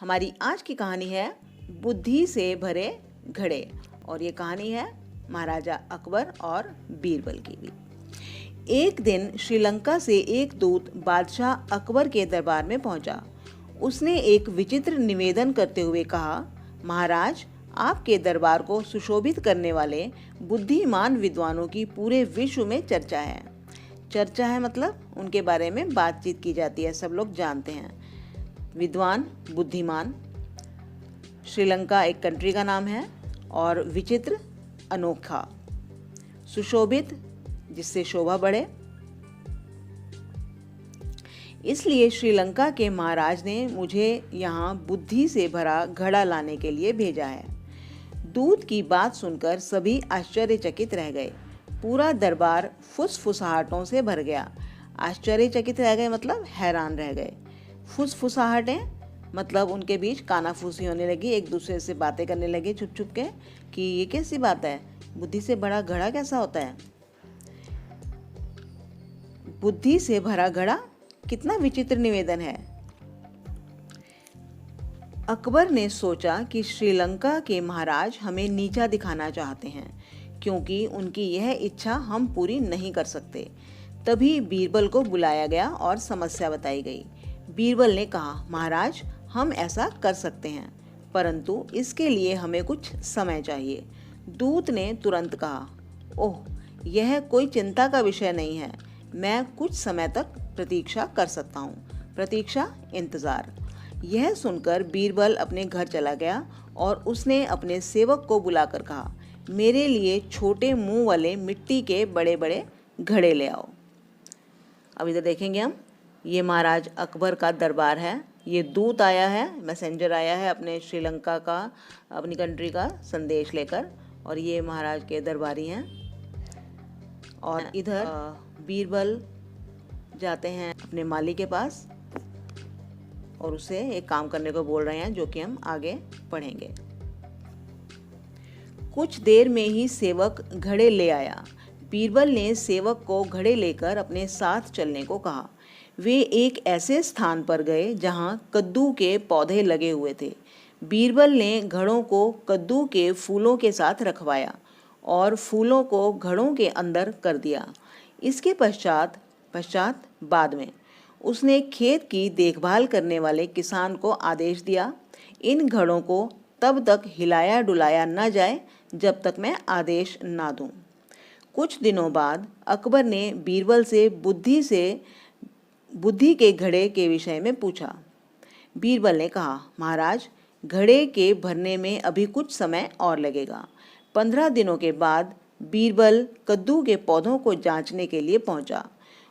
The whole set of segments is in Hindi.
हमारी आज की कहानी है बुद्धि से भरे घड़े और ये कहानी है महाराजा अकबर और बीरबल की भी। एक दिन श्रीलंका से एक दूत बादशाह अकबर के दरबार में पहुंचा। उसने एक विचित्र निवेदन करते हुए कहा, महाराज, आपके दरबार को सुशोभित करने वाले बुद्धिमान विद्वानों की पूरे विश्व में चर्चा है। चर्चा है मतलब उनके बारे में बातचीत की जाती है, सब लोग जानते हैं। विद्वान, बुद्धिमान, श्रीलंका एक कंट्री का नाम है, और विचित्र, अनोखा, सुशोभित, जिससे शोभा बढ़े। इसलिए श्रीलंका के महाराज ने मुझे यहाँ बुद्धि से भरा घड़ा लाने के लिए भेजा है। दूत की बात सुनकर सभी आश्चर्यचकित रह गए। पूरा दरबार फुसफुसाहटों से भर गया। आश्चर्यचकित रह गए मतलब हैरान रह गए। फुसफुसाहटें मतलब उनके बीच कानाफूसी होने लगी, एक दूसरे से बातें करने लगे छुप छुप के कि ये कैसी बात है, बुद्धि से भरा घड़ा कैसा होता है। बुद्धि से भरा घड़ा, कितना विचित्र निवेदन है। अकबर ने सोचा कि श्रीलंका के महाराज हमें नीचा दिखाना चाहते हैं, क्योंकि उनकी यह इच्छा हम पूरी नहीं कर सकते। तभी बीरबल को बुलाया गया और समस्या बताई गई। बीरबल ने कहा, महाराज, हम ऐसा कर सकते हैं, परंतु इसके लिए हमें कुछ समय चाहिए। दूत ने तुरंत कहा, ओह, यह कोई चिंता का विषय नहीं है, मैं कुछ समय तक प्रतीक्षा कर सकता हूँ। प्रतीक्षा, इंतज़ार। यह सुनकर बीरबल अपने घर चला गया और उसने अपने सेवक को बुलाकर कहा, मेरे लिए छोटे मुंह वाले मिट्टी के बड़े बड़े घड़े ले आओ। अब इधर देखेंगे हम, ये महाराज अकबर का दरबार है। ये दूत आया है, मैसेंजर आया है अपने श्रीलंका का, अपनी कंट्री का संदेश लेकर, और ये महाराज के दरबारी हैं। और इधर बीरबल जाते हैं अपने माली के पास और उसे एक काम करने को बोल रहे हैं, जो कि हम आगे पढ़ेंगे। कुछ देर में ही सेवक घड़े ले आया। बीरबल ने सेवक को घड़े लेकर अपने साथ चलने को कहा। वे एक ऐसे स्थान पर गए जहां कद्दू के पौधे लगे हुए थे। बीरबल ने घड़ों को कद्दू के फूलों के साथ रखवाया और फूलों को घड़ों के अंदर कर दिया। इसके पश्चात बाद में उसने खेत की देखभाल करने वाले किसान को आदेश दिया, इन घड़ों को तब तक हिलाया डुलाया न जाए जब तक मैं आदेश ना दूं। कुछ दिनों बाद अकबर ने बीरबल से बुद्धि के घड़े के विषय में पूछा। बीरबल ने कहा, महाराज, घड़े के भरने में अभी कुछ समय और लगेगा। 15 दिनों के बाद बीरबल कद्दू के पौधों को जांचने के लिए पहुंचा।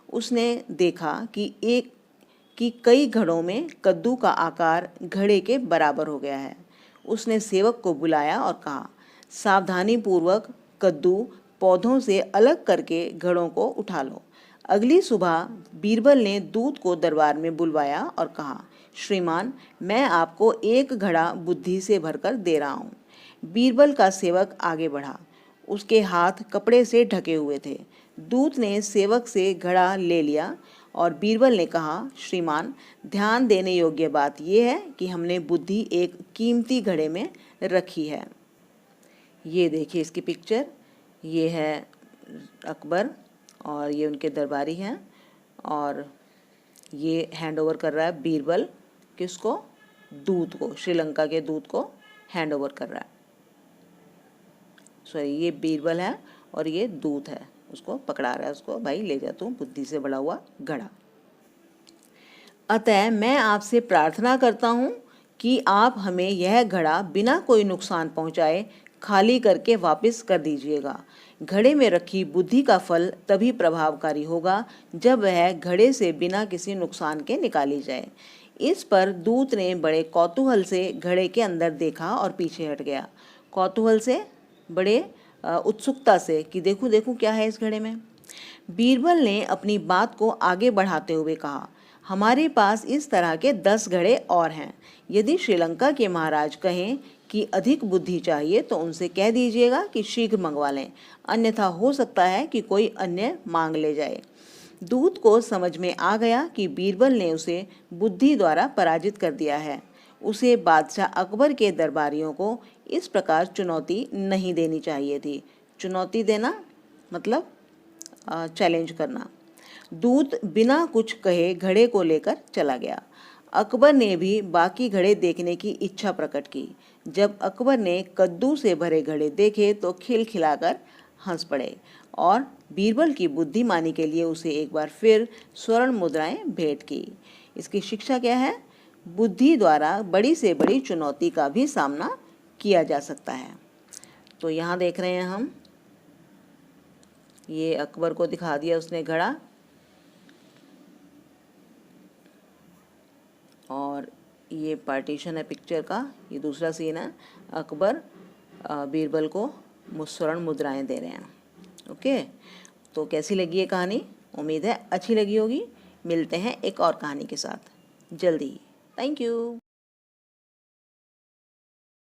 उसने देखा कि कई घड़ों में कद्दू का आकार घड़े के बराबर हो गया है। उसने सेवक को बुलाया और कहा, सावधानीपूर्वक कद्दू पौधों से अलग करके घड़ों को उठा लो। अगली सुबह बीरबल ने दूत को दरबार में बुलवाया और कहा, श्रीमान, मैं आपको एक घड़ा बुद्धि से भरकर दे रहा हूँ। बीरबल का सेवक आगे बढ़ा। उसके हाथ कपड़े से ढके हुए थे। दूत ने सेवक से घड़ा ले लिया और बीरबल ने कहा, श्रीमान, ध्यान देने योग्य बात यह है कि हमने बुद्धि एक कीमती घड़े में रखी है। ये देखिए इसकी पिक्चर, ये है अकबर और ये उनके दरबारी हैं, और ये हैंड ओवर कर रहा है बीरबल, किसको? दूत को, श्रीलंका के दूत को हैंड ओवर कर रहा है। सॉरी, ये बीरबल है और ये दूत है, उसको पकड़ा रहा है, उसको, भाई ले जा तू बुद्धि से भरा हुआ घड़ा। अतः मैं आपसे प्रार्थना करता हूँ कि आप हमें यह घड़ा बिना कोई नुकसान पहुँचाए खाली करके वापस कर दीजिएगा। घड़े में रखी बुद्धि का फल तभी प्रभावकारी होगा जब वह घड़े से बिना किसी नुकसान के निकाली जाए। इस पर दूत ने बड़े कौतूहल से घड़े के अंदर देखा और पीछे हट गया। कौतूहल से, बड़े उत्सुकता से कि देखूं देखूं क्या है इस घड़े में। बीरबल ने अपनी बात को आगे बढ़ाते हुए कहा, हमारे पास इस तरह के 10 घड़े और हैं। यदि श्रीलंका के महाराज कहें कि अधिक बुद्धि चाहिए तो उनसे कह दीजिएगा कि शीघ्र मंगवा लें, अन्यथा हो सकता है कि कोई अन्य मांग ले जाए। दूत को समझ में आ गया कि बीरबल ने उसे बुद्धि द्वारा पराजित कर दिया है। उसे बादशाह अकबर के दरबारियों को इस प्रकार चुनौती नहीं देनी चाहिए थी। चुनौती देना मतलब चैलेंज करना। दूत बिना कुछ कहे घड़े को लेकर चला गया। अकबर ने भी बाकी घड़े देखने की इच्छा प्रकट की। जब अकबर ने कद्दू से भरे घड़े देखे तो खिलखिलाकर हंस पड़े और बीरबल की बुद्धिमानी के लिए उसे एक बार फिर स्वर्ण मुद्राएं भेंट की। इसकी शिक्षा क्या है? बुद्धि द्वारा बड़ी से बड़ी चुनौती का भी सामना किया जा सकता है। तो यहाँ देख रहे हैं हम, ये अकबर को दिखा दिया उसने घड़ा, और ये पार्टीशन है पिक्चर का। ये दूसरा सीन है, अकबर बीरबल को स्वर्ण मुद्राएं दे रहे हैं। ओके, तो कैसी लगी ये कहानी? उम्मीद है अच्छी लगी होगी। मिलते हैं एक और कहानी के साथ जल्दी ही। Thank you.